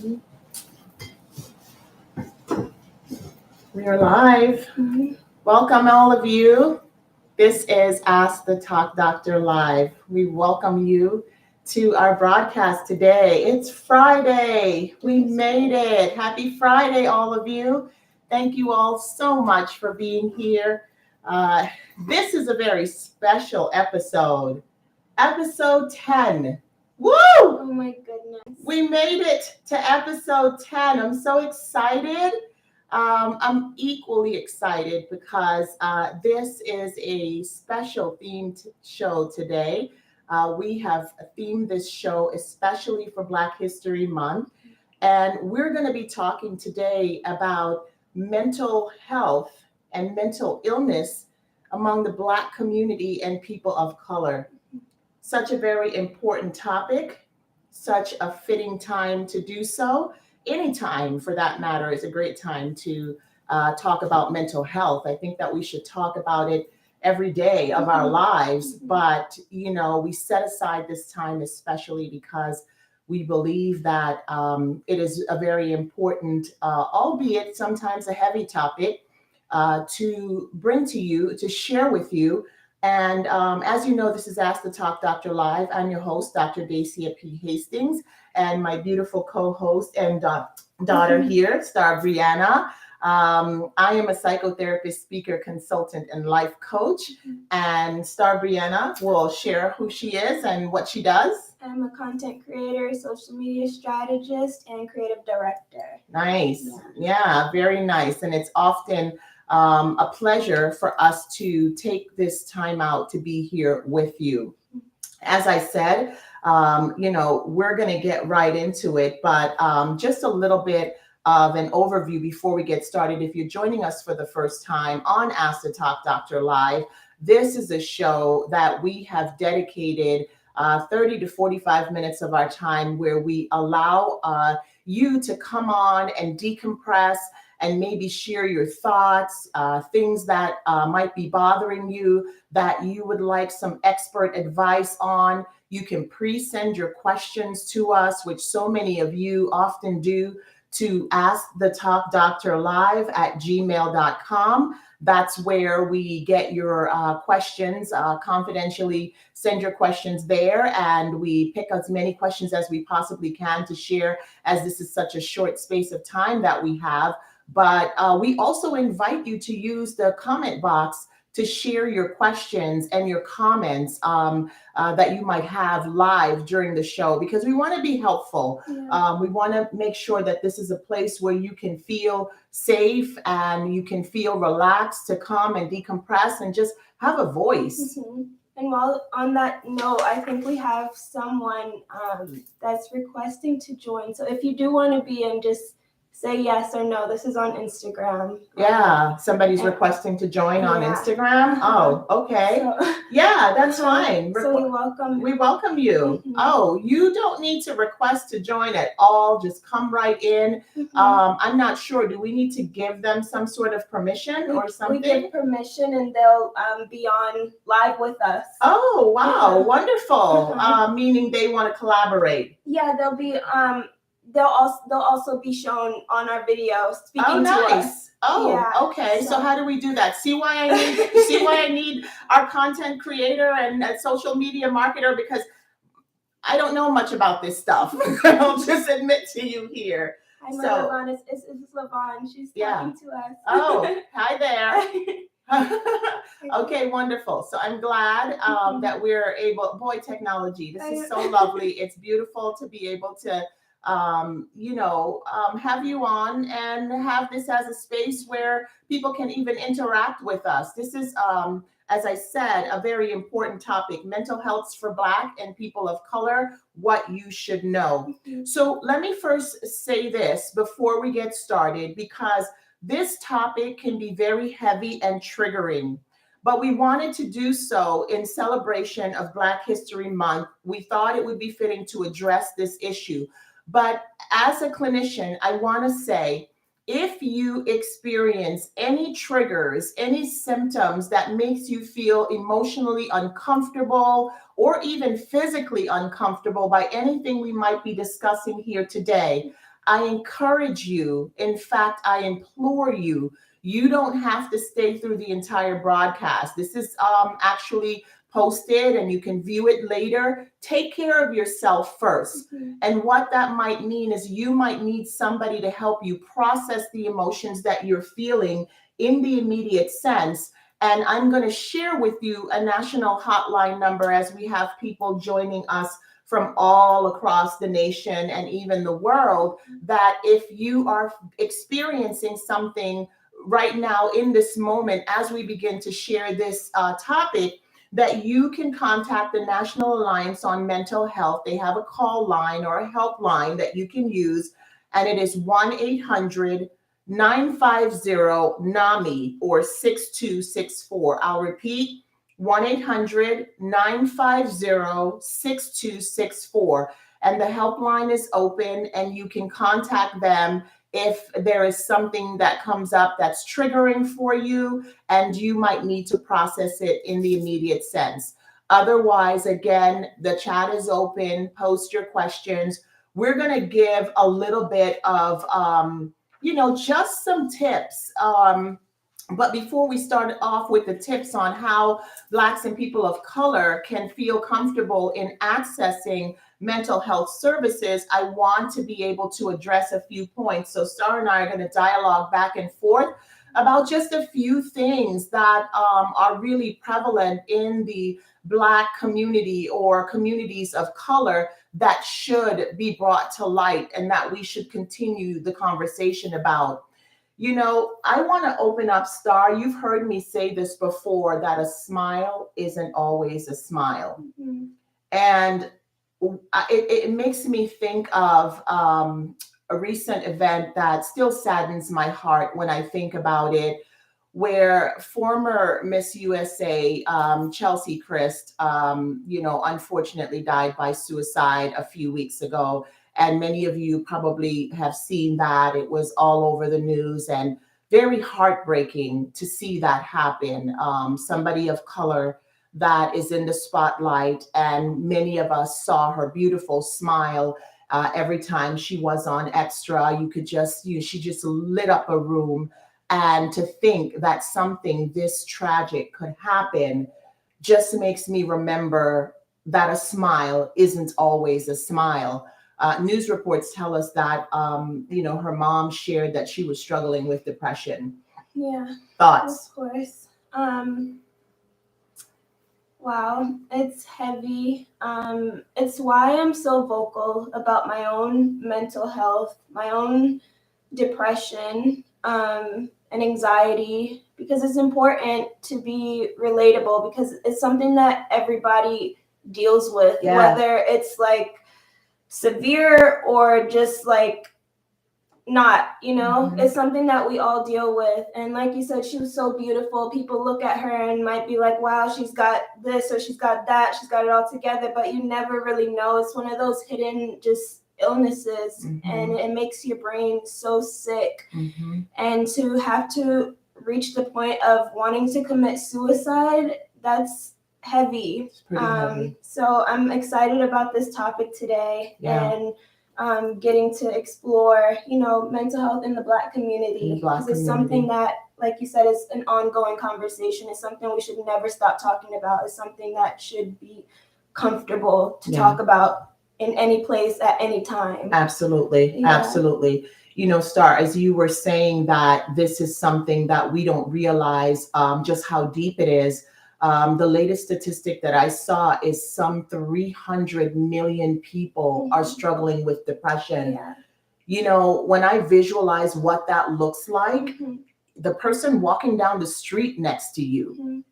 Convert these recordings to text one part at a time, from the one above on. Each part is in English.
We are live. Welcome all of you. This is Ask the Talk Doctor Live. We welcome you to our broadcast today. It's Friday. We made it. Happy Friday, all of you. Thank you all so much for being here. This is a very special episode. Episode 10. Woo! Oh my goodness. We made it to episode 10. I'm so excited. I'm equally excited because this is a special themed show today. We have themed this show especially for Black History Month. And we're going to be talking today about mental health and mental illness among the Black community and people of color. Such a very important topic, such a fitting time to do so. Any time, for that matter, is a great time to talk about mental health. I think that we should talk about it every day of our lives. But, we set aside this time especially because we believe that it is a very important, albeit sometimes a heavy topic, to bring to you, to share with you. And as you know, this is Ask the Talk Doctor Live. I'm your host, Dr. Dacia P. Hastings, and my beautiful co-host and daughter here, Star Brianna. I am a psychotherapist, speaker, consultant, and life coach. And Star Brianna will share who she is and what she does. I'm a content creator, social media strategist, and creative director. Nice. Yeah, very nice. And it's often a pleasure for us to take this time out to be here with you. As I said, we're going to get right into it, but just a little bit of an overview before we get started. If you're joining us for the first time on Ask the Talk Doctor Live, this is a show that we have dedicated 30 to 45 minutes of our time where we allow you to come on and decompress and maybe share your thoughts, things that might be bothering you, that you would like some expert advice on. You can pre-send your questions to us, which so many of you often do, to askthetalkdoctorlive@gmail.com. That's where we get your questions, confidentially send your questions there, and we pick as many questions as we possibly can to share, as this is such a short space of time that we have. But we also invite you to use the comment box to share your questions and your comments that you might have live during the show, because we want to be helpful. We want to make sure that this is a place where you can feel safe and you can feel relaxed to come and decompress and just have a voice. And while on that note, I think we have someone that's requesting to join. So if you do want to be in, just say yes or no. This is on Instagram. Yeah, somebody's requesting to join on Instagram. Oh, okay. Yeah, that's fine. So we welcome you. Oh, you don't need to request to join at all. Just come right in. I'm not sure. Do we need to give them some sort of permission or something? We give permission and they'll be on live with us. Oh, wow. Wonderful. Meaning they want to collaborate. Yeah, they'll be they'll also be shown on our video speaking to us. Oh, yeah, okay. So how do we do that? See why I need our content creator and a social media marketer, because I don't know much about this stuff. I'll just admit to you here. Hi, Lavon. It's Lavon. She's talking to us. Oh, hi there. Okay, wonderful. So I'm glad that we're able. Boy, technology. This is so lovely. It's beautiful to be able to have you on and have this as a space where people can even interact with us. This is, as I said, a very important topic, mental health for Black and people of color, what you should know. So let me first say this before we get started, because this topic can be very heavy and triggering. But we wanted to do so in celebration of Black History Month. We thought it would be fitting to address this issue. But as a clinician, I want to say, if you experience any triggers, any symptoms that makes you feel emotionally uncomfortable or even physically uncomfortable by anything we might be discussing here today, I encourage you. In fact, I implore you. You don't have to stay through the entire broadcast. This is actually posted and you can view it later. Take care of yourself first. And what that might mean is you might need somebody to help you process the emotions that you're feeling in the immediate sense. And I'm going to share with you a national hotline number as we have people joining us from all across the nation and even the world, that if you are experiencing something right now in this moment, as we begin to share this topic, that you can contact the National Alliance on Mental Health. They have a call line or a helpline that you can use, and it is 1-800-950-NAMI or 6264. I'll repeat, 1-800-950-6264. And the helpline is open and you can contact them if there is something that comes up that's triggering for you and you might need to process it in the immediate sense. Otherwise, again, the chat is open. Post your questions. We're going to give a little bit of, just some tips. But before we start off with the tips on how Blacks and people of color can feel comfortable in accessing mental health services, I want to be able to address a few points. So Star and I are going to dialogue back and forth about just a few things that are really prevalent in the Black community or communities of color that should be brought to light and that we should continue the conversation about. I want to open up, Star. You've heard me say this before, that a smile isn't always a smile. And it makes me think of a recent event that still saddens my heart when I think about it, where former Miss USA, Chelsea Christ, unfortunately died by suicide a few weeks ago. And many of you probably have seen that. It was all over the news and very heartbreaking to see that happen. Somebody of color that is in the spotlight, and many of us saw her beautiful smile every time she was on Extra. You could just, she just lit up a room. And to think that something this tragic could happen just makes me remember that a smile isn't always a smile. News reports tell us that, her mom shared that she was struggling with depression. Yeah. Thoughts? Of course. Wow, it's heavy. It's why I'm so vocal about my own mental health, my own depression, and anxiety, because it's important to be relatable, because it's something that everybody deals with, whether it's like severe or just like not, it's something that we all deal with. And like you said, she was so beautiful. People look at her and might be like, wow, she's got this or she's got that, she's got it all together, but you never really know. It's one of those hidden just illnesses, and it makes your brain so sick. And to have to reach the point of wanting to commit suicide, that's heavy. Heavy. So I'm excited about this topic today, and getting to explore, mental health in the Black community, because it's something that, like you said, is an ongoing conversation. It's something we should never stop talking about. It's something that should be comfortable to talk about in any place at any time. Absolutely. Absolutely. Star, as you were saying that this is something that we don't realize just how deep it is. The latest statistic that I saw is some 300 million people are struggling with depression. When I visualize what that looks like, the person walking down the street next to you,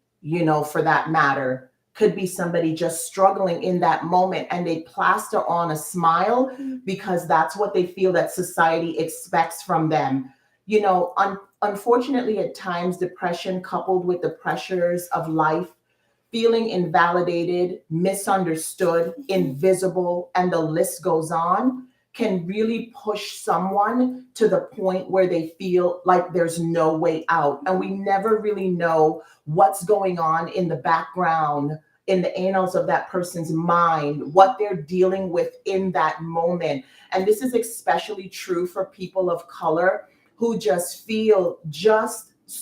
for that matter, could be somebody just struggling in that moment, and they plaster on a smile because that's what they feel that society expects from them. Unfortunately, at times, depression coupled with the pressures of life, feeling invalidated, misunderstood, invisible, and the list goes on, can really push someone to the point where they feel like there's no way out. And we never really know what's going on in the background in the annals of that person's mind, what they're dealing with in that moment. And this is especially true for people of color who just feel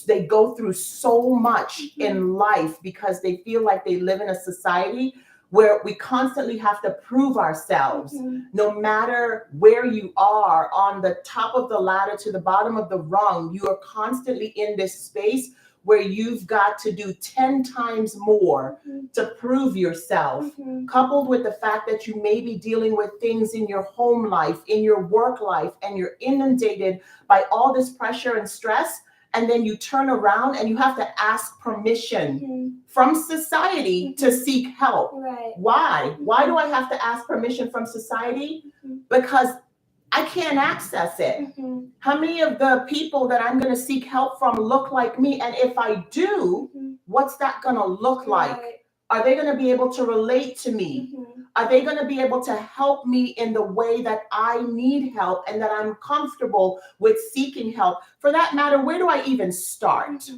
they go through so much in life because they feel like they live in a society where we constantly have to prove ourselves. No matter where you are, on the top of the ladder to the bottom of the rung, you are constantly in this space where you've got to do 10 times more to prove yourself, coupled with the fact that you may be dealing with things in your home life, in your work life, and you're inundated by all this pressure and stress. And then you turn around and you have to ask permission from society to seek help. Right. Why? Why do I have to ask permission from society? Because I can't access it. How many of the people that I'm going to seek help from look like me? And if I do, what's that going to look like? Right. Are they going to be able to relate to me? Are they going to be able to help me in the way that I need help and that I'm comfortable with seeking help? For that matter, where do I even start?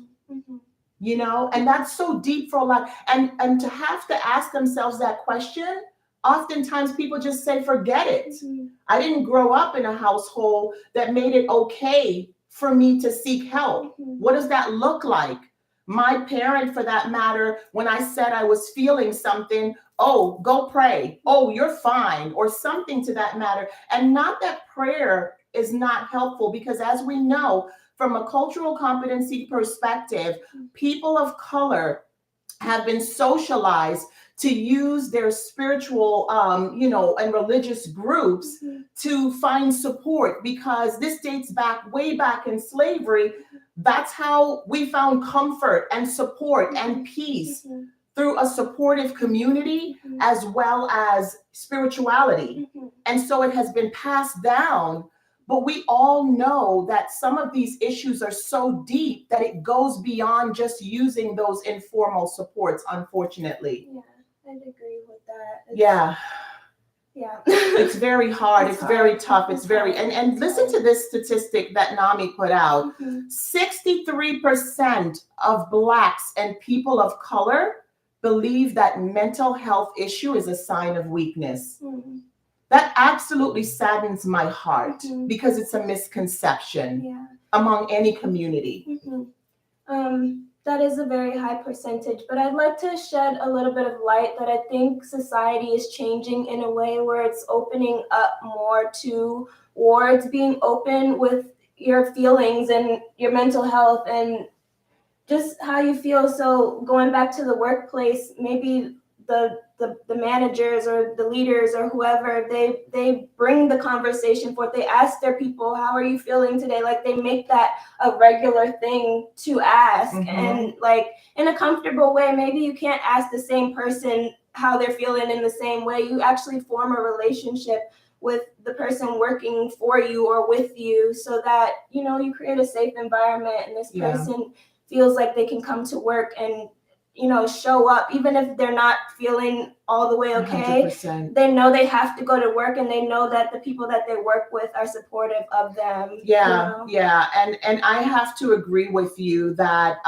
You know, and that's so deep for a lot. And to have to ask themselves that question, oftentimes people just say, forget it. I didn't grow up in a household that made it okay for me to seek help. What does that look like? My parent, for that matter, when I said I was feeling something, oh, go pray. Oh, you're fine, or something to that matter. And not that prayer is not helpful, because as we know, from a cultural competency perspective, people of color have been socialized to use their spiritual, and religious groups to find support, because this dates back way back in slavery. That's how we found comfort and support and peace, through a supportive community as well as spirituality. And so it has been passed down. But we all know that some of these issues are so deep that it goes beyond just using those informal supports, unfortunately. Yeah, I'd agree with that. Yeah. It's very hard. It's very hard. tough. It's very, and listen to this statistic that NAMI put out. 63% of Blacks and people of color believe that mental health issue is a sign of weakness. That absolutely saddens my heart, because it's a misconception among any community. That is a very high percentage, but I'd like to shed a little bit of light that I think society is changing in a way where it's opening up more towards being open with your feelings and your mental health and just how you feel. So going back to the workplace, maybe the managers or the leaders or whoever, they bring the conversation forth. They ask their people, how are you feeling today? Like, they make that a regular thing to ask. And like, in a comfortable way. Maybe you can't ask the same person how they're feeling in the same way. You actually form a relationship with the person working for you or with you, so that, you create a safe environment, and this person feels like they can come to work and show up, even if they're not feeling all the way okay. 100%. They know they have to go to work, and they know that the people that they work with are supportive of them. And I have to agree with you that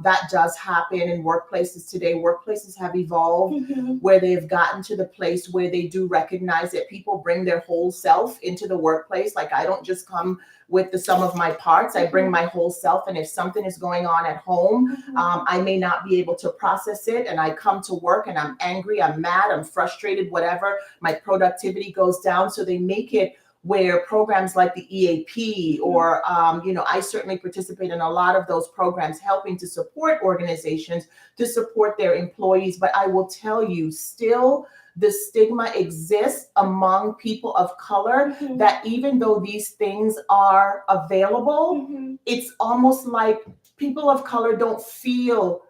that does happen in workplaces today. Workplaces have evolved where they've gotten to the place where they do recognize that people bring their whole self into the workplace. Like, I don't just come with the sum of my parts. I bring my whole self, and if something is going on at home, I may not be able to process it, and I come to work and I'm angry, I'm mad, I'm frustrated, whatever, my productivity goes down. So they make it where programs like the EAP or, I certainly participate in a lot of those programs, helping to support organizations to support their employees. But I will tell you, still, the stigma exists among people of color that even though these things are available, it's almost like people of color don't feel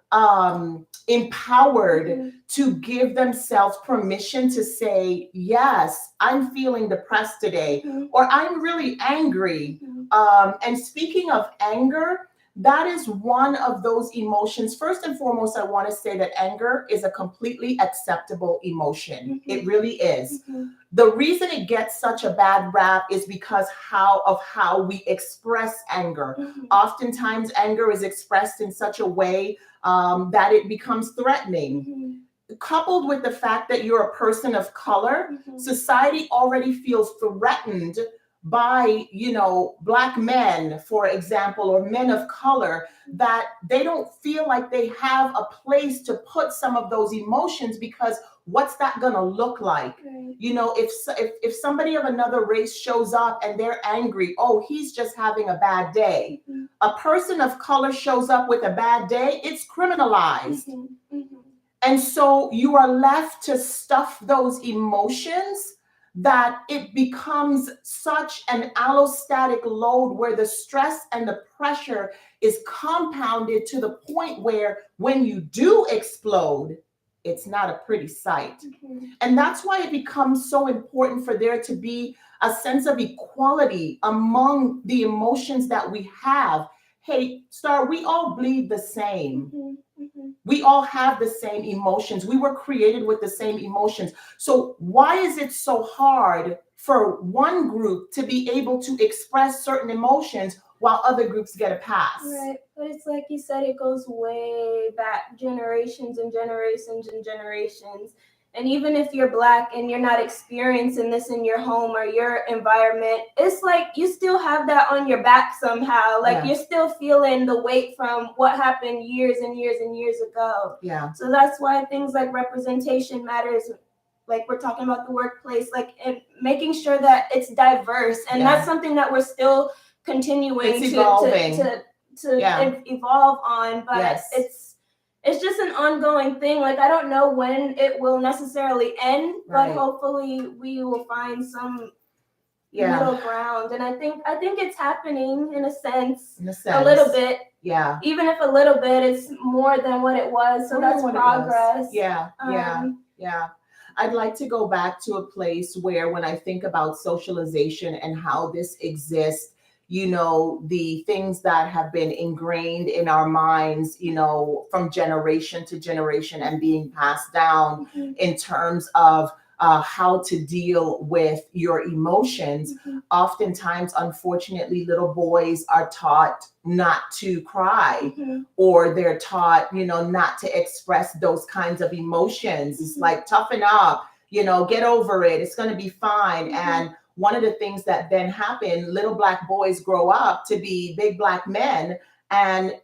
empowered to give themselves permission to say, yes, I'm feeling depressed today, or I'm really angry. And speaking of anger, that is one of those emotions. First and foremost, I want to say that anger is a completely acceptable emotion. It really is. The reason it gets such a bad rap is because how we express anger. Oftentimes, anger is expressed in such a way that it becomes threatening. coupled with the fact that you're a person of color, Mhm. society already feels threatened by, Black men, for example, or men of color, that they don't feel like they have a place to put some of those emotions, because what's that going to look like? Right. If somebody of another race shows up and they're angry, oh, he's just having a bad day. Mhm. A person of color shows up with a bad day, it's criminalized. Mhm. Mhm. And so you are left to stuff those emotions, that it becomes such an allostatic load where the stress and the pressure is compounded to the point where when you do explode, it's not a pretty sight. Mhm. And that's why it becomes so important for there to be a sense of equality among the emotions that we have. Hey, Star, we all bleed the same. Mhm. Mhm. We all have the same emotions. We were created with the same emotions. So why is it so hard for one group to be able to express certain emotions while other groups get a pass? Right, but it's like you said, it goes way back, generations and generations and generations. And even if you're Black and you're not experiencing this in your home or your environment, it's like you still have that on your back somehow. Like Yeah. you're still feeling the weight from what happened years and years and years ago. Yeah. So that's why things like representation matters. Like we're talking about the workplace, like and making sure that it's diverse. And Yeah. that's something that we're still continuing It's evolving. to Yeah. evolve on, but Yes. it's just an ongoing thing. Like I don't know when it will necessarily end, Right. but hopefully we will find some Yeah. middle ground. And I think it's happening in a sense, In a sense. a little bit. Yeah. Even if a little bit, it's more than what it was. So More than that's what it progress. was. Yeah. Yeah. I'd like to go back to a place where when I think about socialization and how this exists, the things that have been ingrained in our minds, from generation to generation and being passed down Mhm. in terms of how to deal with your emotions. Mhm. Oftentimes, unfortunately, little boys are taught not to cry, Mhm. or they're taught, not to express those kinds of emotions. It's Mhm. like, toughen up, get over it. It's going to be fine. Mhm. And one of the things that then happen, little Black boys grow up to be big Black men, and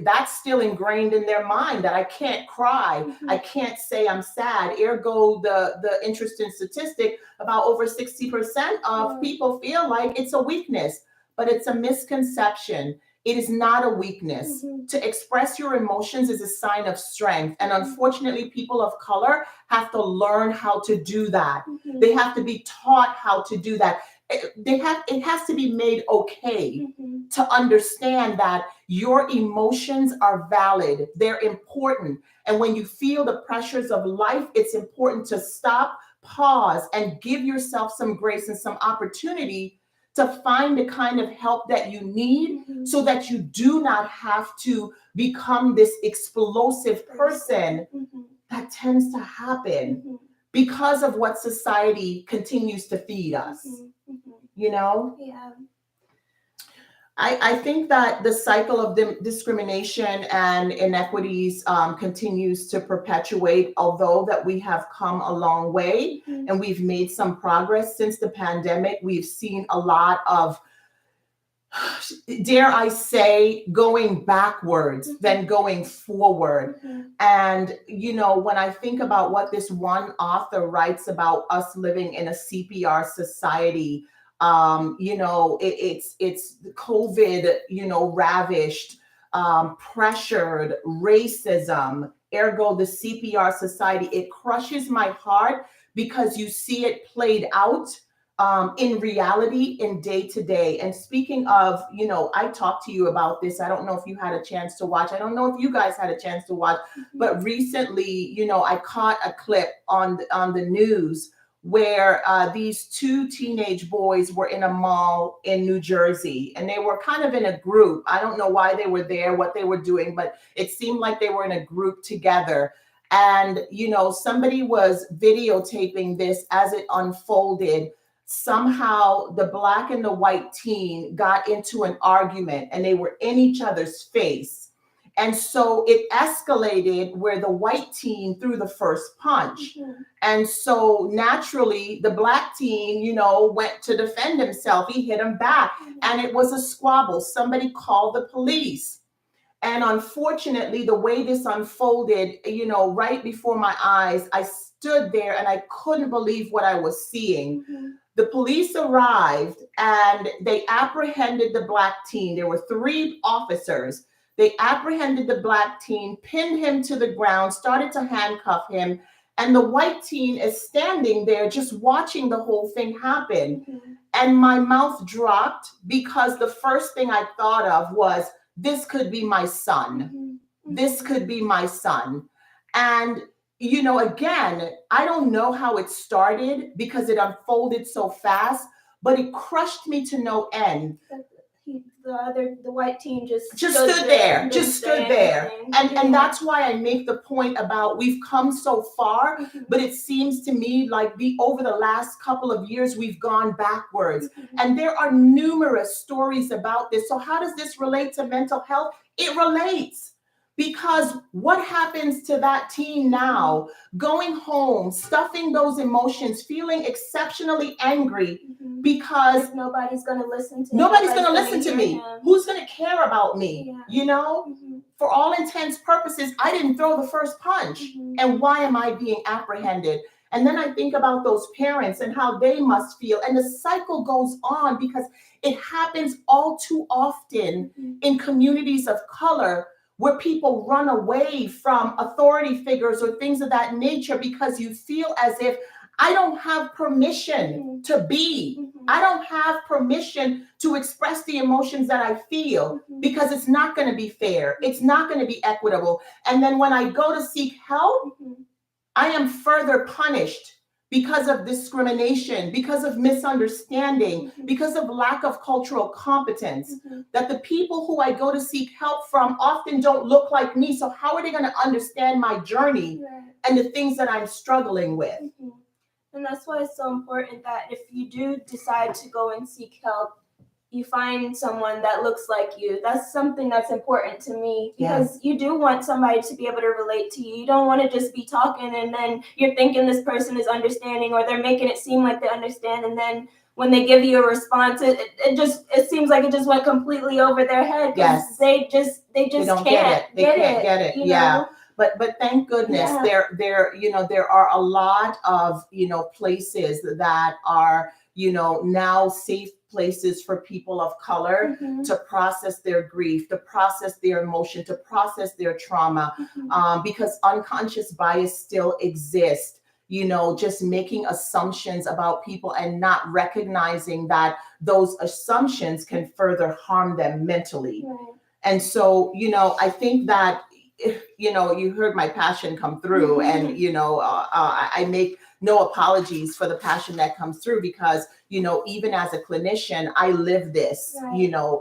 that's still ingrained in their mind, that I can't cry, Mhm. I can't say I'm sad. Ergo, the interesting statistic, about over 60% of people feel like it's a weakness, but it's a misconception. It is not a weakness. Mhm. To express your emotions is a sign of strength. And unfortunately, people of color have to learn how to do that. Mhm. They have to be taught how to do that. It has to be made okay Mhm. to understand that your emotions are valid. They're important. And when you feel the pressures of life, it's important to stop, pause, and give yourself some grace and some opportunity to find the kind of help that you need, Mhm. so that you do not have to become this explosive person Mhm. that tends to happen Mhm. because of what society continues to feed us. Mhm. Mhm. Yeah. I think that the cycle of discrimination and inequities continues to perpetuate, although that we have come a long way Mhm. and we've made some progress since the pandemic. We've seen a lot of, dare I say, going backwards than going forward. Mhm. And, when I think about what this one author writes about us living in a CPR society, it's COVID, ravished, pressured, racism, ergo the CPR society. It crushes my heart because you see it played out in reality, in day to day. And speaking of, I talked to you about this. I don't know if you had a chance to watch. I don't know if you guys had a chance to watch, but recently, I caught a clip on the news where these two teenage boys were in a mall in New Jersey, and they were kind of in a group. I don't know why they were there, what they were doing, but it seemed like they were in a group together. And, somebody was videotaping this as it unfolded. Somehow the Black and the white teen got into an argument, and they were in each other's face. And so it escalated where the white teen threw the first punch. And so naturally, the black teen, went to defend himself. He hit him back, and it was a squabble. Somebody called the police. And unfortunately, the way this unfolded, right before my eyes, I stood there and I couldn't believe what I was seeing. The police arrived and they apprehended the black teen. There were 3 officers. They apprehended the black teen, pinned him to the ground, started to handcuff him. And the white teen is standing there just watching the whole thing happen. And my mouth dropped because the first thing I thought of was, this could be my son. This could be my son. And, again, I don't know how it started because it unfolded so fast, but it crushed me to no end. The white teen just stood there. And that's why I make the point about we've come so far, but it seems to me like over the last couple of years, we've gone backwards. And there are numerous stories about this. So how does this relate to mental health? It relates. Because what happens to that teen now, going home, stuffing those emotions, feeling exceptionally angry because nobody's going to listen to me. Who's going to care about me? For all intents purposes, I didn't throw the first punch. And why am I being apprehended? And then I think about those parents and how they must feel. And the cycle goes on because it happens all too often in communities of color, where people run away from authority figures or things of that nature because you feel as if I don't have permission to be. I don't have permission to express the emotions that I feel because it's not going to be fair. It's not going to be equitable. And then when I go to seek help, I am further punished because of discrimination, because of misunderstanding, because of lack of cultural competence, that the people who I go to seek help from often don't look like me. So how are they going to understand my journey and the things that I'm struggling with? And that's why it's so important that if you do decide to go and seek help, you find someone that looks like you. That's something that's important to me because you do want somebody to be able to relate to you. You don't want to just be talking and then you're thinking this person is understanding or they're making it seem like they understand. And then when they give you a response, it seems like it just went completely over their head. Yes. They don't get it. They can't get it. Yeah. But thank goodness there are a lot of, places that are, now safe places for people of color to process their grief, to process their emotion, to process their trauma, because unconscious bias still exists, just making assumptions about people and not recognizing that those assumptions can further harm them mentally. And so, I think that, you heard my passion come through and, I make no apologies for the passion that comes through because, even as a clinician, I live this,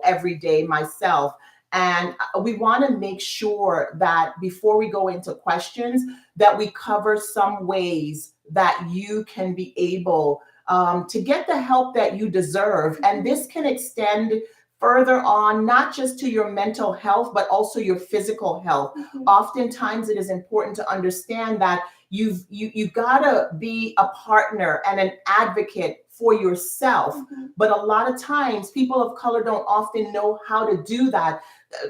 every day myself. And we want to make sure that before we go into questions, that we cover some ways that you can be able to get the help that you deserve. And this can extend further on, not just to your mental health, but also your physical health. Oftentimes it is important to understand that you've got to be a partner and an advocate for yourself. But a lot of times people of color don't often know how to do that.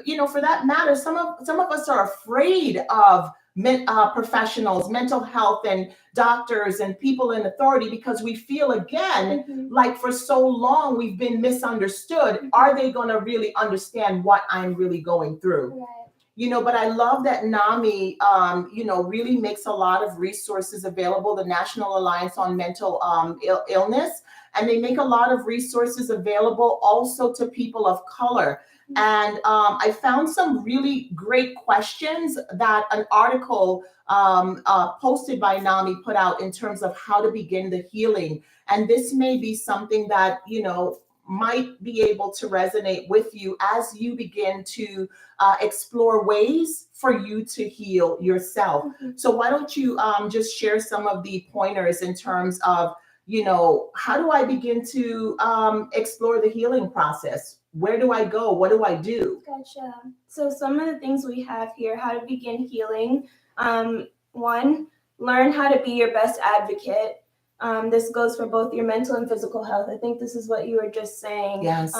For that matter, some of us are afraid of professionals, mental health and doctors and people in authority because we feel again like for so long we've been misunderstood. Are they going to really understand what I'm really going through? But I love that NAMI, really makes a lot of resources available, the National Alliance on Mental Illness, and they make a lot of resources available also to people of color. And I found some really great questions that an article posted by NAMI put out in terms of how to begin the healing. And this may be something that, might be able to resonate with you as you begin to explore ways for you to heal yourself. So why don't you just share some of the pointers in terms of, how do I begin to explore the healing process? Where do I go? What do I do? Gotcha. So some of the things we have here, how to begin healing. One, learn how to be your best advocate. This goes for both your mental and physical health. I think this is what you were just saying. Yes.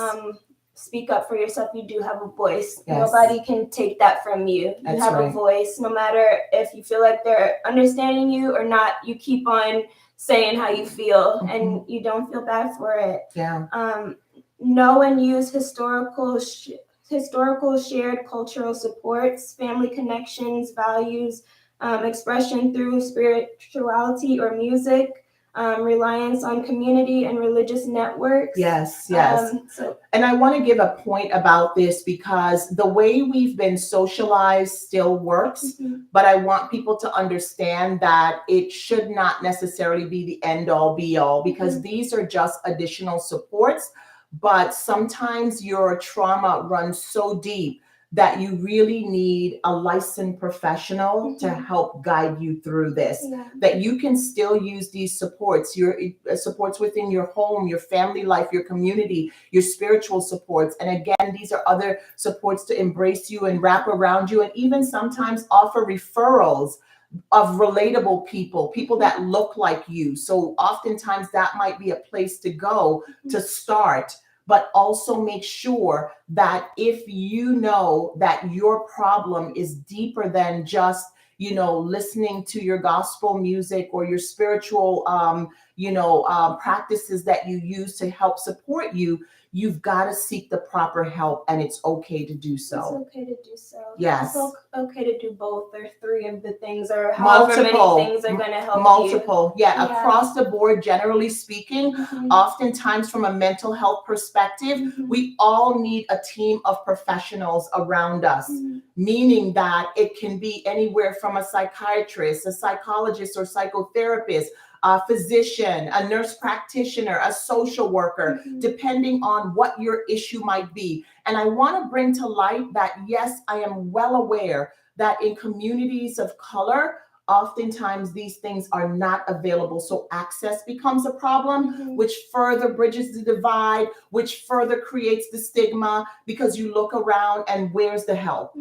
Speak up for yourself. You do have a voice. Yes. Nobody can take that from you. That's you have right. a voice. No matter if you feel like they're understanding you or not, you keep on saying how you feel, and you don't feel bad for it. Yeah. Know and use historical shared cultural supports, family connections, values, expression through spirituality or music, reliance on community and religious networks. Yes. And I want to give a point about this because the way we've been socialized still works, but I want people to understand that it should not necessarily be the end all be all, because these are just additional supports. But sometimes your trauma runs so deep that you really need a licensed professional to help guide you through this. That you can still use these supports, your supports within your home, your family life, your community, your spiritual supports. And again, these are other supports to embrace you and wrap around you, and even sometimes offer referrals of relatable people that look like you. So oftentimes that might be a place to go to start, but also make sure that if you know that your problem is deeper than just, listening to your gospel music or your spiritual, practices that you use to help support you, you've got to seek the proper help, and it's okay to do so. It's okay to do so. Yes. It's okay to do both or three of the things, or however many things are going to help multiple. You. Yeah, across the board, generally speaking, oftentimes from a mental health perspective, we all need a team of professionals around us, meaning that it can be anywhere from a psychiatrist, a psychologist or psychotherapist, a physician, a nurse practitioner, a social worker, depending on what your issue might be. And I want to bring to light that, yes, I am well aware that in communities of color, oftentimes these things are not available. So access becomes a problem, which further bridges the divide, which further creates the stigma, because you look around and where's the help?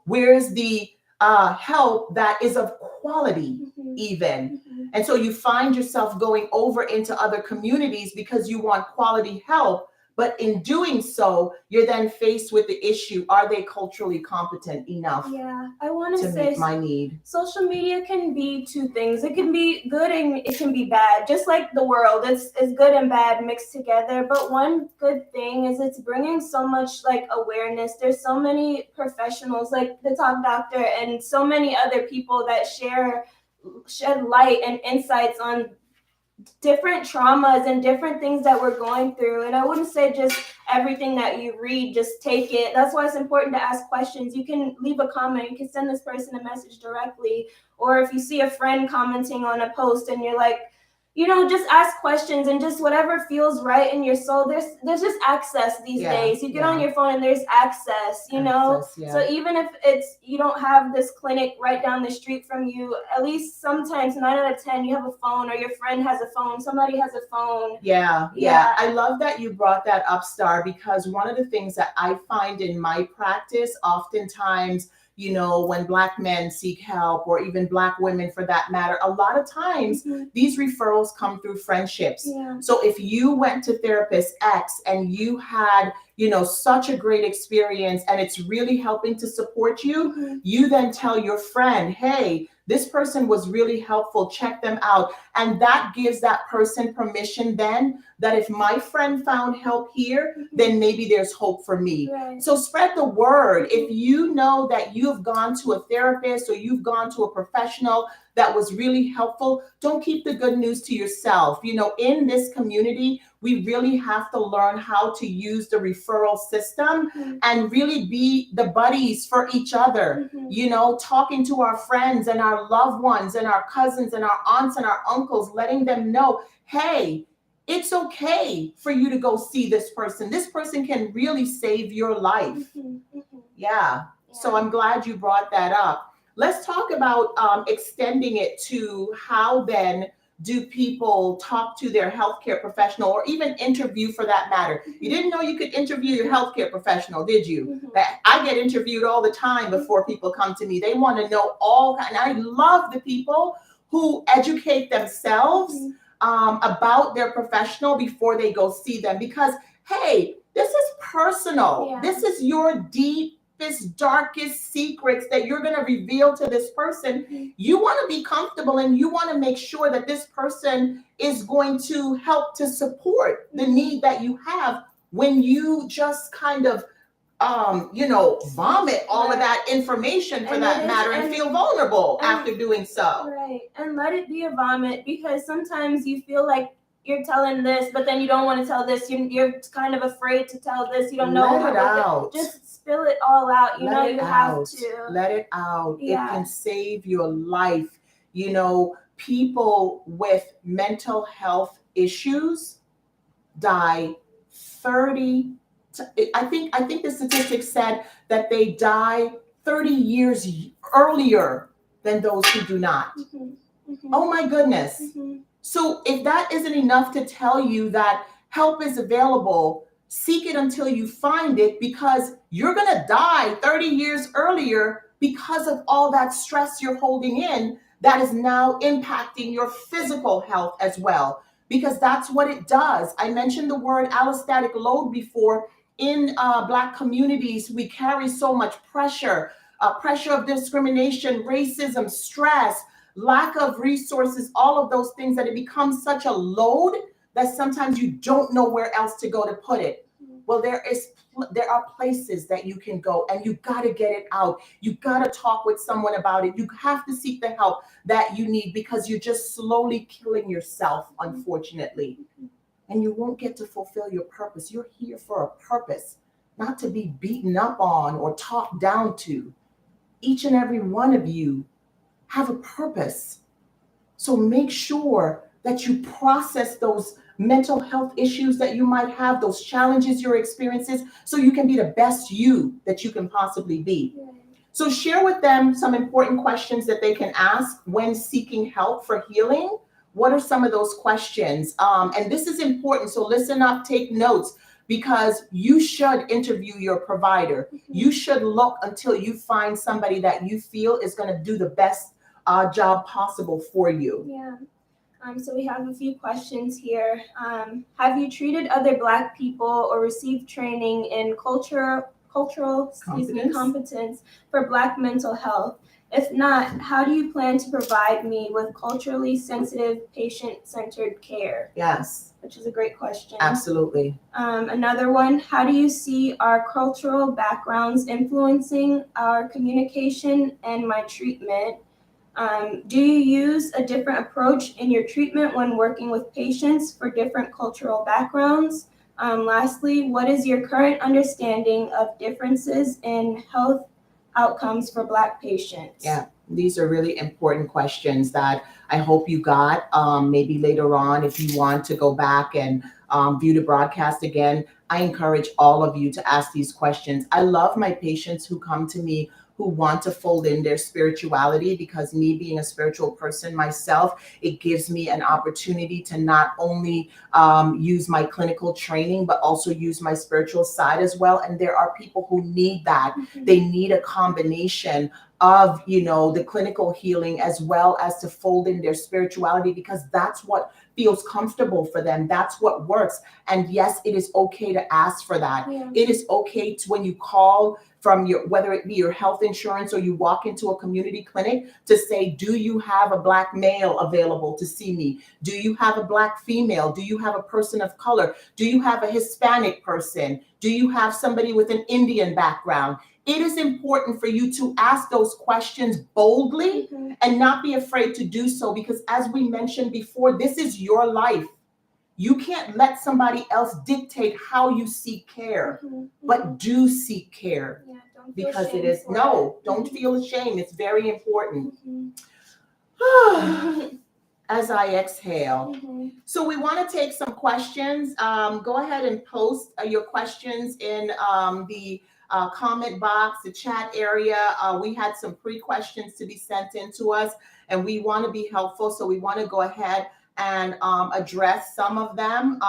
Where's the help that is of quality even? And so you find yourself going over into other communities because you want quality help. But in doing so, you're then faced with the issue, are they culturally competent enough I want to say meet my need? Social media can be two things. It can be good and it can be bad. Just like the world, it's good and bad mixed together. But one good thing is it's bringing so much like awareness. There's so many professionals like the TalkDr and so many other people that shed light and insights on different traumas and different things that we're going through. And I wouldn't say just everything that you read, just take it. That's why it's important to ask questions. You can leave a comment, you can send this person a message directly, or if you see a friend commenting on a post and you're like, just ask questions, and just whatever feels right in your soul. There's just access these days. You get on your phone and there's access, So even if you don't have this clinic right down the street from you, at least sometimes 9 out of 10 you have a phone, or your friend has a phone, somebody has a phone. Yeah. I love that you brought that up, Star, because one of the things that I find in my practice, oftentimes, when Black men seek help, or even Black women for that matter, a lot of times these referrals come through friendships. So if you went to therapist X and you had, such a great experience and it's really helping to support you, you then tell your friend, hey, this person was really helpful, check them out. And that gives that person permission then that if my friend found help here, then maybe there's hope for me. So spread the word. If you know that you've gone to a therapist or you've gone to a professional that was really helpful, don't keep the good news to yourself. In this community, we really have to learn how to use the referral system and really be the buddies for each other, talking to our friends and our loved ones and our cousins and our aunts and our uncles, letting them know, hey, it's okay for you to go see this person. This person can really save your life. So I'm glad you brought that up. Let's talk about extending it to how then do people talk to their healthcare professional or even interview for that matter? You didn't know you could interview your healthcare professional, did you? I get interviewed all the time before people come to me. They want to know all, and I love the people who educate themselves about their professional before they go see them, because hey, this is personal. Yeah. This is your deepest, darkest secrets that you're going to reveal to this person. You want to be comfortable and you want to make sure that this person is going to help to support the need that you have when you just kind of vomit all of that information for that matter and feel vulnerable after doing so. Right. And let it be a vomit, because sometimes you feel like you're telling this, but then you don't want to tell this. You're kind of afraid to tell this. You don't know. Let it out. Just spill it all out. You know, you have to. Let it out. Yeah. It can save your life. People with mental health issues die 30. I think the statistics said that they die 30 years earlier than those who do not. Oh my goodness. So if that isn't enough to tell you that help is available, seek it until you find it, because you're going to die 30 years earlier because of all that stress you're holding in that is now impacting your physical health as well, because that's what it does. I mentioned the word allostatic load before. In Black communities, we carry so much pressure of discrimination, racism, stress, lack of resources, all of those things, that it becomes such a load that sometimes you don't know where else to go to put it. Well, there are places that you can go, and you got to get it out. You got to talk with someone about it. You have to seek the help that you need, because you're just slowly killing yourself, unfortunately. And you won't get to fulfill your purpose. You're here for a purpose, not to be beaten up on or talked down to. Each and every one of you have a purpose. So make sure that you process those mental health issues that you might have, those challenges you're experiencing, so you can be the best you that you can possibly be. So share with them some important questions that they can ask when seeking help for healing. What are some of those questions? And this is important. So listen up, take notes, because you should interview your provider. You should look until you find somebody that you feel is going to do the best job possible for you. Yeah. So we have a few questions here. Have you treated other Black people or received training in cultural competence for Black mental health? If not, how do you plan to provide me with culturally sensitive, patient-centered care? Yes. Which is a great question. Absolutely. Another one, how do you see our cultural backgrounds influencing our communication and my treatment? Do you use a different approach in your treatment when working with patients for different cultural backgrounds? Lastly, what is your current understanding of differences in health outcomes for Black patients? Yeah, these are really important questions that I hope you got. Maybe later on, if you want to go back and view the broadcast again, I encourage all of you to ask these questions. I love my patients who come to me who want to fold in their spirituality, because me being a spiritual person myself, it gives me an opportunity to not only use my clinical training, but also use my spiritual side as well. And there are people who need that. They need a combination of, the clinical healing as well as to fold in their spirituality, because that's what feels comfortable for them. That's what works. And yes, it is okay to ask for that. Yeah. It is okay to, when you call from whether it be your health insurance or you walk into a community clinic, to say, do you have a Black male available to see me? Do you have a Black female? Do you have a person of color? Do you have a Hispanic person? Do you have somebody with an Indian background? It is important for you to ask those questions boldly and not be afraid to do so, because as we mentioned before, this is your life. You can't let somebody else dictate how you seek care, but do seek care. Yeah, don't feel Because shame it is, for no, it. don't feel ashamed. It's very important. As I exhale. So we want to take some questions. Go ahead and post your questions in the comment box, the chat area. We had some pre-questions to be sent in to us, and we want to be helpful. So we want to go ahead and address some of them.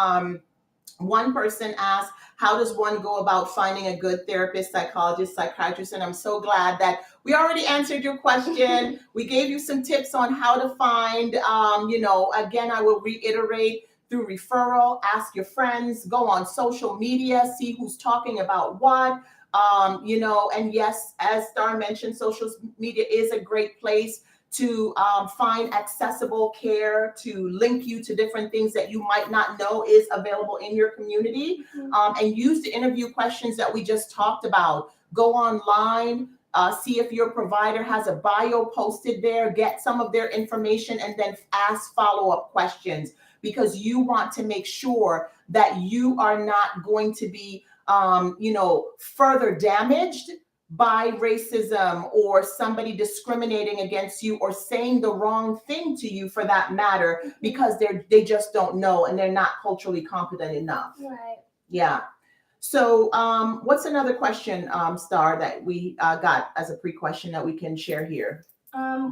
One person asked, how does one go about finding a good therapist, psychologist, psychiatrist? And I'm so glad that we already answered your question. We gave you some tips on how to find, again, I will reiterate, through referral, ask your friends, go on social media, see who's talking about what. And yes, as Star mentioned, social media is a great place to find accessible care, to link you to different things that you might not know is available in your community, and use the interview questions that we just talked about. Go online, see if your provider has a bio posted there, get some of their information, and then ask follow-up questions, because you want to make sure that you are not going to be further damaged by racism or somebody discriminating against you or saying the wrong thing to you, for that matter, because they just don't know and they're not culturally competent enough. Right. Yeah. So what's another question, Star, that we got as a pre-question that we can share here?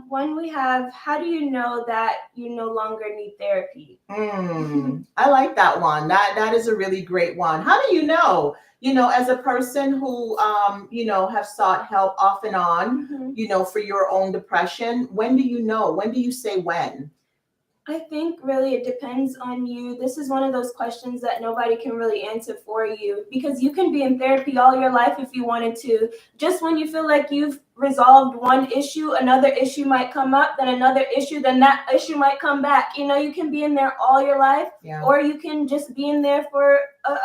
One we have, how do you know that you no longer need therapy? I like that one. That is a really great one. How do you know? As a person who, have sought help off and on, for your own depression, when do you know? When do you say when? I think really it depends on you. This is one of those questions that nobody can really answer for you, because you can be in therapy all your life if you wanted to. Just when you feel like you've resolved one issue, another issue might come up, then another issue, then that issue might come back. You can be in there all your life, or you can just be in there for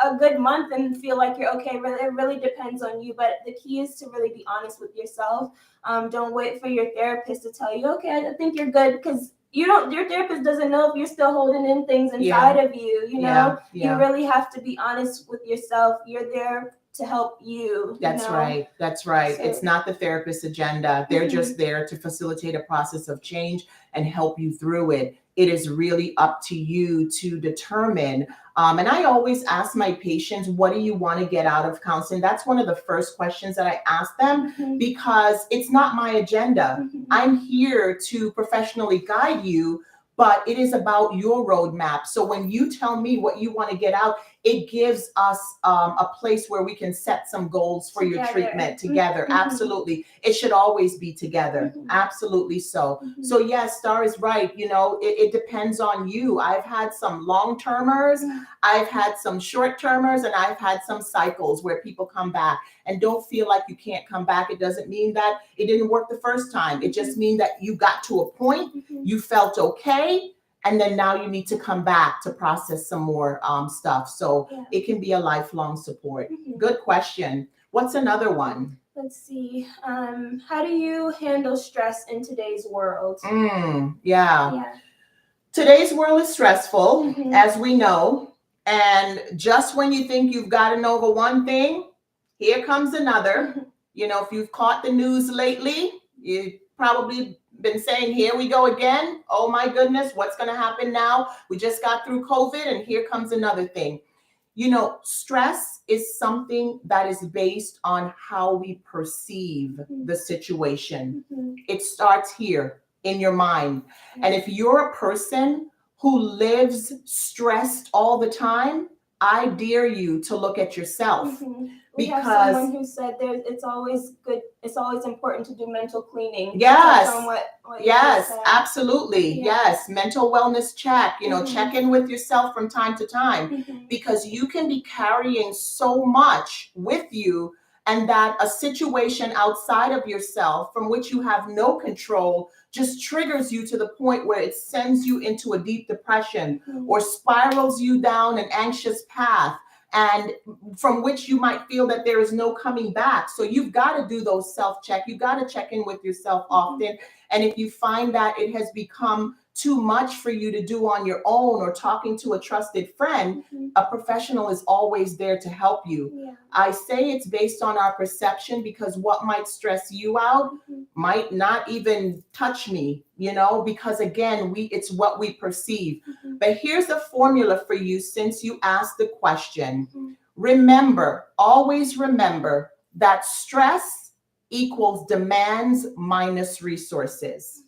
a good month and feel like you're okay. It really depends on you. But the key is to really be honest with yourself. Don't wait for your therapist to tell you, okay, I think you're good, because your therapist doesn't know if you're still holding in things inside of you. You really have to be honest with yourself. You're there to help you. That's right. So, it's not the therapist's agenda. They're just there to facilitate a process of change and help you through it. It is really up to you to determine. And I always ask my patients, what do you want to get out of counseling? That's one of the first questions that I ask them, because it's not my agenda. I'm here to professionally guide you, but it is about your roadmap. So when you tell me what you want to get out, it gives us a place where we can set some goals for your treatment together. Absolutely. It should always be together. Absolutely so. So yes, Star is right. It depends on you. I've had some long-termers, I've had some short-termers, and I've had some cycles where people come back. And don't feel like you can't come back. It doesn't mean that it didn't work the first time. It just means that you got to a point, you felt okay, and then now you need to come back to process some more stuff. So it can be a lifelong support. Good question. What's another one? Let's see. How do you handle stress in today's world? Today's world is stressful, as we know. And just when you think you've gotten over one thing, here comes another. If you've caught the news lately, you've probably been saying, here we go again. Oh my goodness, what's going to happen now? We just got through COVID and here comes another thing. Stress is something that is based on how we perceive the situation. It starts here in your mind. And if you're a person who lives stressed all the time, I dare you to look at yourself. We because have someone who said it's always good. It's always important to do mental cleaning. Yes. What yes, absolutely. Yes. Mental wellness check, check in with yourself from time to time, because you can be carrying so much with you, and that a situation outside of yourself from which you have no control just triggers you to the point where it sends you into a deep depression or spirals you down an anxious path, and from which you might feel that there is no coming back. So you've got to do those self-check. You've got to check in with yourself often. And if you find that it has become too much for you to do on your own, or talking to a trusted friend, a professional is always there to help you. I say it's based on our perception, because what might stress you out might not even touch me, because again, it's what we perceive. But here's a formula for you, since you asked the question. Remember, always remember that stress equals demands minus resources.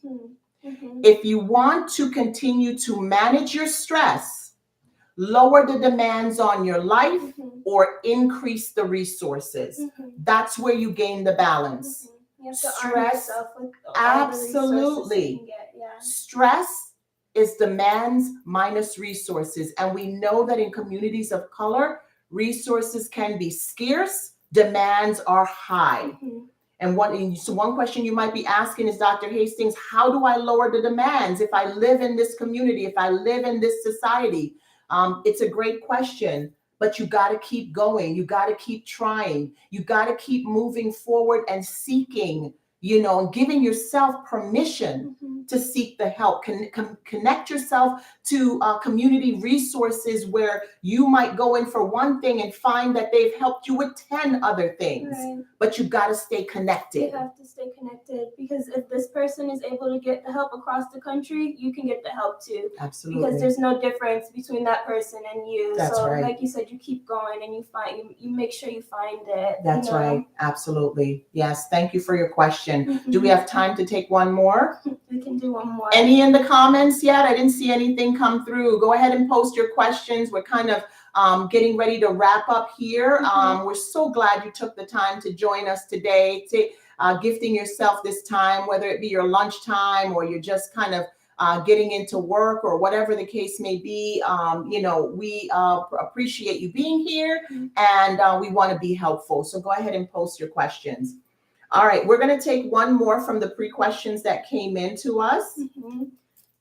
If you want to continue to manage your stress, lower the demands on your life or increase the resources. That's where you gain the balance. You have to arm Stress, yourself with all absolutely. the resources you can get. Yeah. Stress is demands minus resources. And we know that in communities of color, resources can be scarce, demands are high. And one question you might be asking is, Dr. Hastings, how do I lower the demands if I live in this community, if I live in this society? It's a great question, but you got to keep going. You got to keep trying. You got to keep moving forward and seeking, and giving yourself permission to seek the help. Connect yourself to community resources where you might go in for one thing and find that they've helped you with 10 other things. Right. But you got to stay connected. You have to stay connected, because if this person is able to get the help across the country, you can get the help too. Absolutely. Because there's no difference between that person and you. That's so right. Like you said, you keep going and you make sure you find it. That's right. Absolutely. Yes. Thank you for your question. Do we have time to take one more? We can do one more. Any in the comments yet? I didn't see anything come through. Go ahead and post your questions. We're kind of getting ready to wrap up here. We're so glad you took the time to join us today, gifting yourself this time, whether it be your lunchtime or you're just kind of getting into work or whatever the case may be. We appreciate you being here, and we want to be helpful. So go ahead and post your questions. All right, we're going to take one more from the pre-questions that came in to us.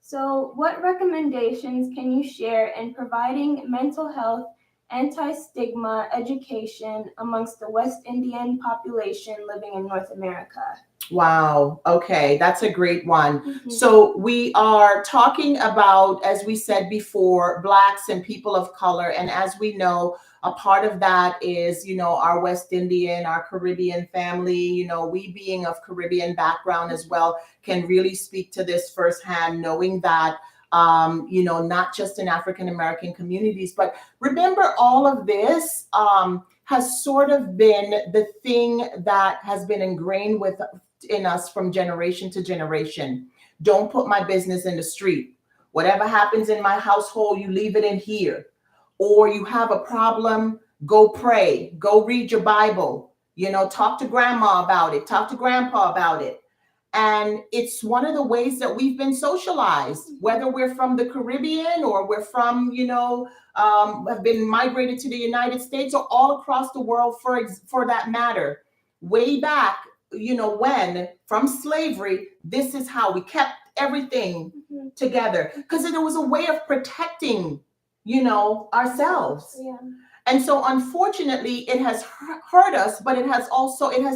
So what recommendations can you share in providing mental health anti-stigma education amongst the West Indian population living in North America? Wow. Okay. That's a great one. So we are talking about, as we said before, Blacks and people of color. And as we know, a part of that is, our West Indian, our Caribbean family, we being of Caribbean background as well, can really speak to this firsthand, knowing that, not just in African-American communities, but remember all of this has sort of been the thing that has been ingrained in us from generation to generation. Don't put my business in the street. Whatever happens in my household, you leave it in here. Or you have a problem, go pray, go read your Bible, talk to grandma about it, talk to grandpa about it. And it's one of the ways that we've been socialized, whether we're from the Caribbean or we're from, have been migrated to the United States or all across the world for that matter. Way back, when from slavery, this is how we kept everything together, because it was a way of protecting ourselves. Yeah. And so unfortunately, it has hurt us, but it has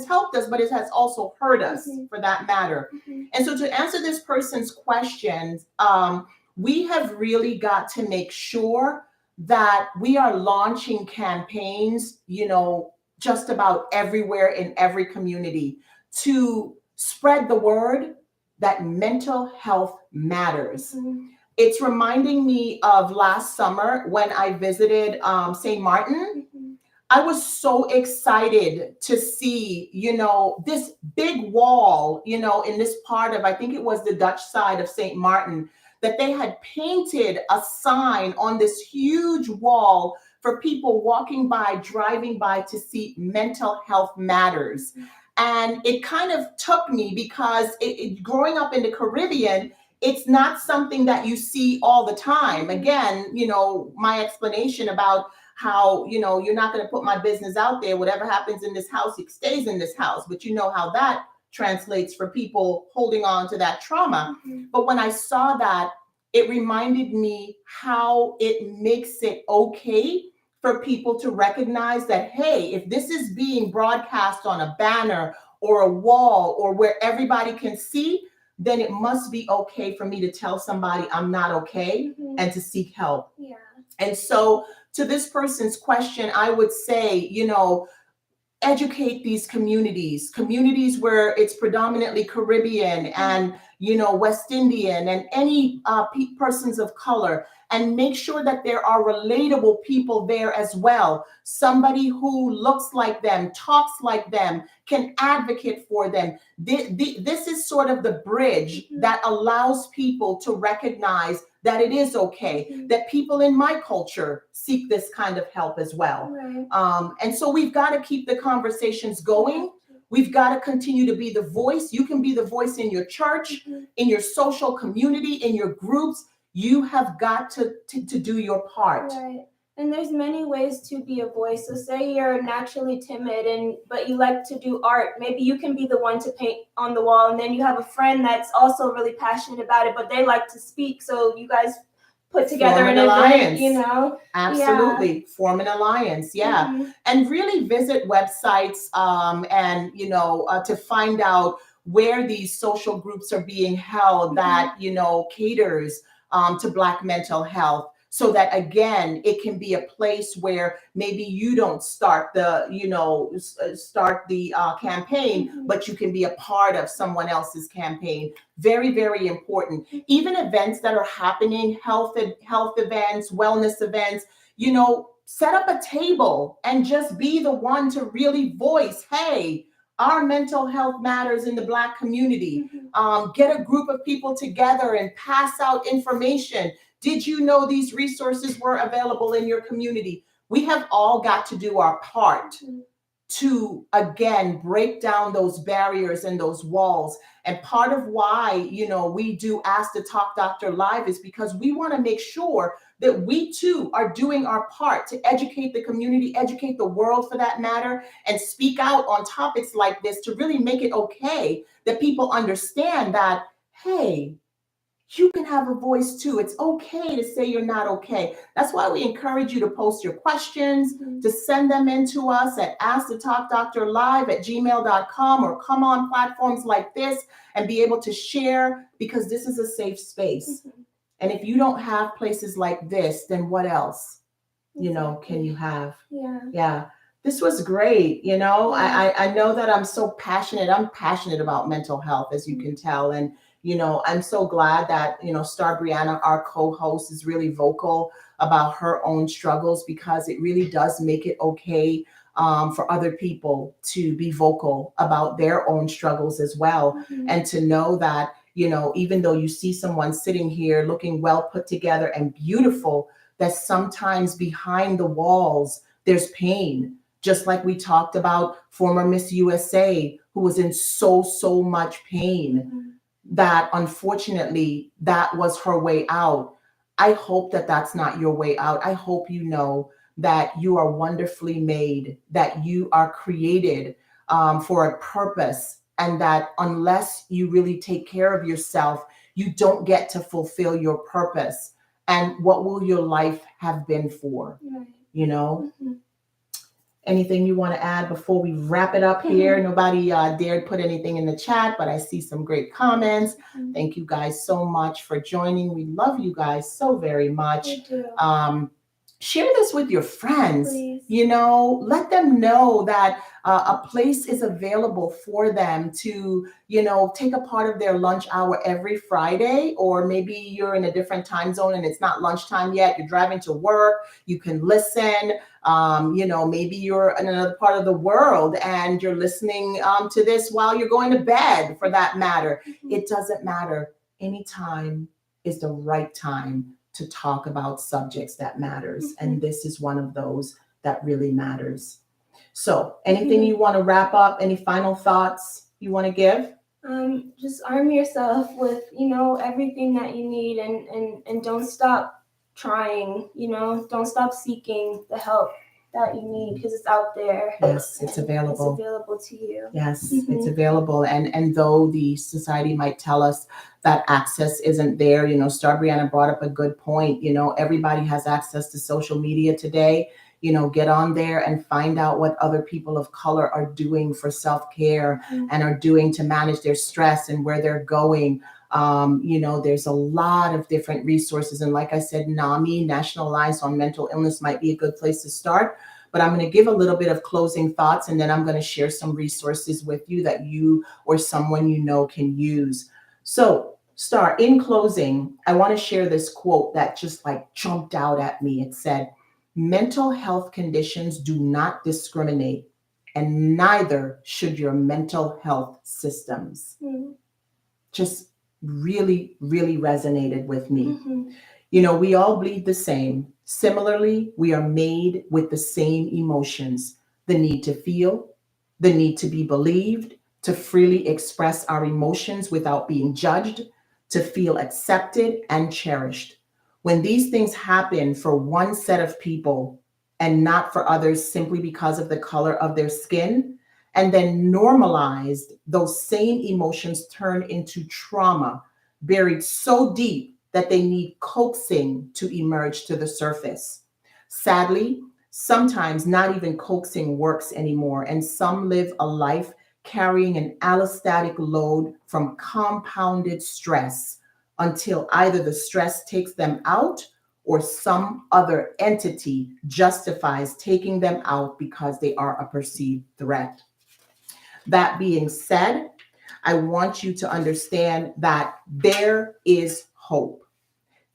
helped us, but it has also hurt us for that matter. And so to answer this person's questions, we have really got to make sure that we are launching campaigns, just about everywhere in every community to spread the word that mental health matters. It's reminding me of last summer when I visited St. Martin. I was so excited to see, this big wall, in this part of, I think it was the Dutch side of St. Martin, that they had painted a sign on this huge wall for people walking by, driving by to see mental health matters. And it kind of took me because growing up in the Caribbean, it's not something that you see all the time. Again, my explanation about how, you're not going to put my business out there. Whatever happens in this house, it stays in this house. But you know how that translates for people holding on to that trauma. But when I saw that, it reminded me how it makes it okay for people to recognize that, hey, if this is being broadcast on a banner or a wall or where everybody can see, then it must be okay for me to tell somebody I'm not okay and to seek help. Yeah. And so to this person's question, I would say, educate these communities where it's predominantly Caribbean and, West Indian and any persons of color, and make sure that there are relatable people there as well. Somebody who looks like them, talks like them, can advocate for them. This is sort of the bridge that allows people to recognize that it is okay, that people in my culture seek this kind of help as well. Right. And so we've got to keep the conversations going. We've got to continue to be the voice. You can be the voice in your church, in your social community, in your groups. You have got to do your part. Right. And there's many ways to be a voice. So say you're naturally timid but you like to do art. Maybe you can be the one to paint on the wall, and then you have a friend that's also really passionate about it, but they like to speak. So you guys put together an alliance, event, Absolutely. Yeah. Form an alliance. Yeah. And really visit websites and, to find out where these social groups are being held that, caters to Black mental health. So that, again, it can be a place where maybe you don't start the campaign, but you can be a part of someone else's campaign. Very, very important. Even events that are happening, health events, wellness events, set up a table and just be the one to really voice, hey, our mental health matters in the Black community. Get a group of people together and pass out information. Did you know these resources were available in your community? We have all got to do our part to, again, break down those barriers and those walls. And part of why, we do Ask the Talk Doctor Live is because we want to make sure that we too are doing our part to educate the community, educate the world for that matter, and speak out on topics like this to really make it okay that people understand that, hey, you can have a voice too. It's okay to say you're not okay. That's why we encourage you to post your questions, to send them in to us at askthetalkdoctorlive@gmail.com, or come on platforms like this and be able to share, because this is a safe space. And if you don't have places like this, then what else, can you have? Yeah. This was great. I know that I'm so passionate. I'm passionate about mental health, as you can tell. And I'm so glad that, Star Brianna, our co-host, is really vocal about her own struggles, because it really does make it okay for other people to be vocal about their own struggles as well. And to know that, even though you see someone sitting here looking well put together and beautiful, that sometimes behind the walls, there's pain. Just like we talked about former Miss USA, who was in so much pain. That unfortunately, that was her way out. I hope that that's not your way out. I hope you know that you are wonderfully made, that you are created for a purpose, and that unless you really take care of yourself, you don't get to fulfill your purpose. And what will your life have been for? Anything you want to add before we wrap it up here? Nobody dared put anything in the chat, but I see some great comments. Thank you guys so much for joining. We love you guys so very much. We do. Share this with your friends. Please. Let them know that a place is available for them to, take a part of their lunch hour every Friday, or maybe you're in a different time zone and it's not lunchtime yet. You're driving to work. You can listen. Maybe you're in another part of the world and you're listening to this while you're going to bed, for that matter. It doesn't matter. Any time is the right time to talk about subjects that matters. And this is one of those that really matters. So anything you want to wrap up? Any final thoughts you want to give? Just arm yourself with, everything that you need, and don't stop trying, don't stop seeking the help that you need, because it's out there. Yes, it's available. It's available to you. Yes, it's available. And though the society might tell us that access isn't there, Star Brianna brought up a good point. Everybody has access to social media today. Get on there and find out what other people of color are doing for self-care and are doing to manage their stress and where they're going. There's a lot of different resources. And like I said, NAMI, National Alliance on Mental Illness, might be a good place to start. But I'm going to give a little bit of closing thoughts, and then I'm going to share some resources with you that you or someone can use. So Star, in closing, I want to share this quote that just like jumped out at me. It said, mental health conditions do not discriminate, and neither should your mental health systems. Just really, really resonated with me. You know, we all bleed the same. Similarly, we are made with the same emotions: the need to feel, the need to be believed, to freely express our emotions without being judged, to feel accepted and cherished. When these things happen for one set of people and not for others simply because of the color of their skin, and then normalized, those same emotions turn into trauma buried so deep that they need coaxing to emerge to the surface. Sadly, sometimes not even coaxing works anymore, and some live a life carrying an allostatic load from compounded stress until either the stress takes them out or some other entity justifies taking them out because they are a perceived threat. That being said, I want you to understand that there is hope.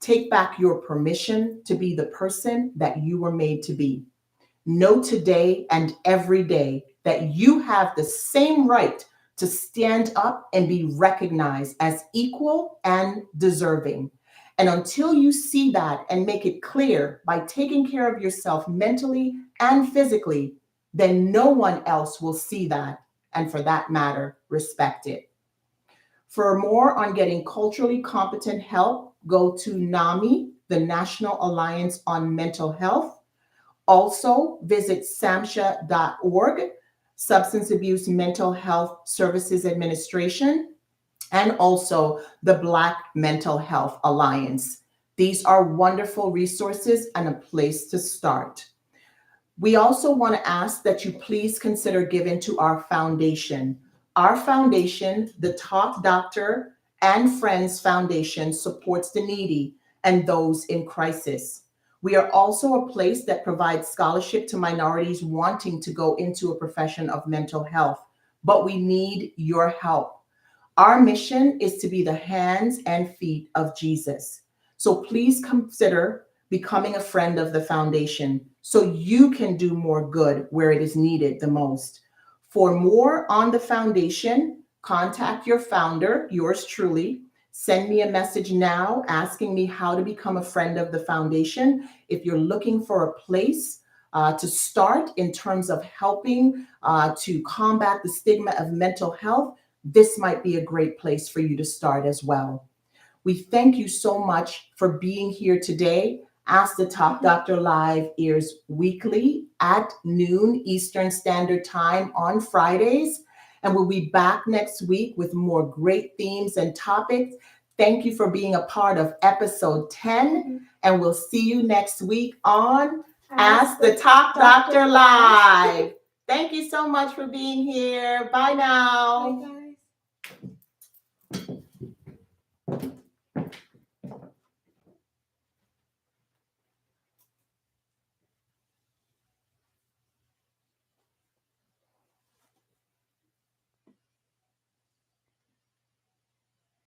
Take back your permission to be the person that you were made to be. Know today and every day that you have the same right to stand up and be recognized as equal and deserving. And until you see that and make it clear by taking care of yourself mentally and physically, then no one else will see that, and for that matter, respect it. For more on getting culturally competent help, go to NAMI, the National Alliance on Mental Health. Also, visit SAMHSA.org, Substance Abuse Mental Health Services Administration, and also the Black Mental Health Alliance. These are wonderful resources and a place to start. We also want to ask that you please consider giving to our foundation. Our foundation, the Talk Doctor and Friends Foundation, supports the needy and those in crisis. We are also a place that provides scholarship to minorities wanting to go into a profession of mental health, but we need your help. Our mission is to be the hands and feet of Jesus. So please consider becoming a friend of the foundation so you can do more good where it is needed the most. For more on the foundation, contact your founder, yours truly. Send me a message now asking me how to become a friend of the foundation. If you're looking for a place to start in terms of helping to combat the stigma of mental health, this might be a great place for you to start as well. We thank you so much for being here today. Ask the Talk Doctor Live airs weekly at noon Eastern Standard Time on Fridays. And we'll be back next week with more great themes and topics. Thank you for being a part of episode 10. And we'll see you next week on Ask the Talk Doctor Live. Thank you so much for being here. Bye now. Bye, guys.